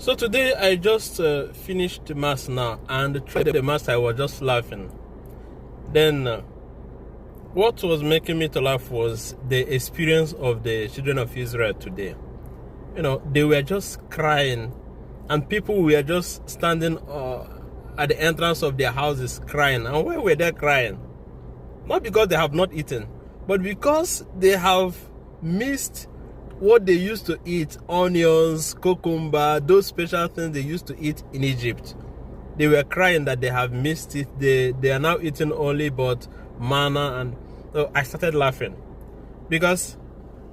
So today I just finished the mass now, and through the mass I was just laughing. Then what was making me to laugh was the experience of the children of Israel today. You know, they were just crying, and people were just standing at the entrance of their houses crying. And why were they crying? Not because they have not eaten, but because they have missed what they used to eat: onions, cucumber, those special things they used to eat in Egypt. They were crying that they have missed it. They are now eating only but manna. And so I started laughing because,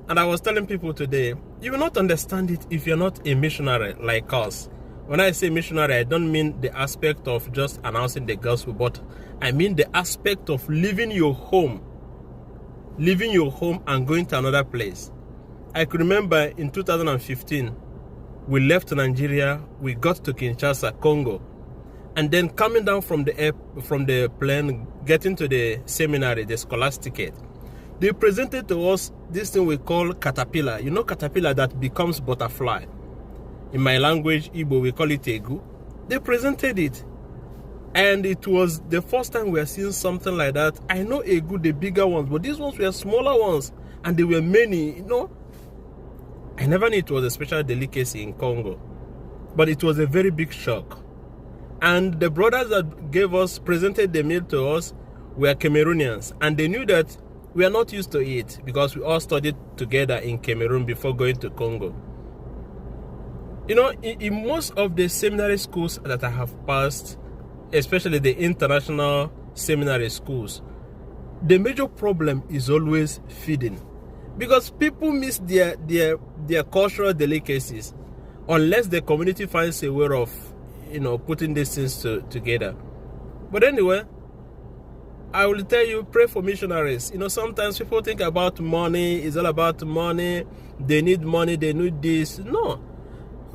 and I was telling people today, you will not understand it if you're not a missionary like us. When I say missionary, I don't mean the aspect of just announcing the gospel, but I mean the aspect of leaving your home and going to another place. I could remember in 2015, we left Nigeria, we got to Kinshasa, Congo, and then coming down from the plane, getting to the seminary, the scholasticate, they presented to us this thing we call caterpillar. You know, caterpillar that becomes butterfly. In my language, Igbo, we call it egu. They presented it, and it was the first time we are seeing something like that. I know egu, the bigger ones, but these ones were smaller ones, and there were many, you know. I never knew it was a special delicacy in Congo, but it was a very big shock. And the brothers that presented the meal to us were Cameroonians, and they knew that we are not used to it because we all studied together in Cameroon before going to Congo. You know, in most of the seminary schools that I have passed, especially the international seminary schools, the major problem is always feeding. Because people miss their cultural delicacies unless the community finds a way of, you know, putting these things together. But anyway, I will tell you, pray for missionaries. You know, sometimes people think about money, it's all about money, they need this. No.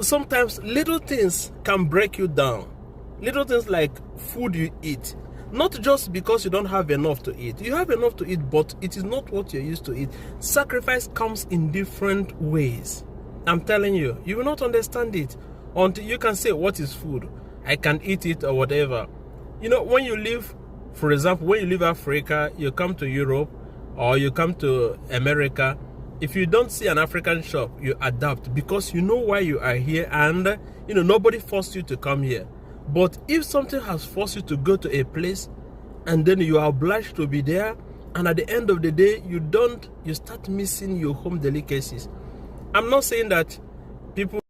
Sometimes little things can break you down. Little things like food you eat. Not just because you don't have enough to eat. You have enough to eat, but it is not what you're used to eat. Sacrifice comes in different ways. I'm telling you, you will not understand it until you can say, what is food? I can eat it or whatever. You know, when you live, for example, when you leave Africa, you come to Europe or you come to America, if you don't see an African shop, you adapt because you know why you are here, and, you know, nobody forced you to come here. But if something has forced you to go to a place and then you are obliged to be there, and at the end of the day, you start missing your home delicacies. I'm not saying that people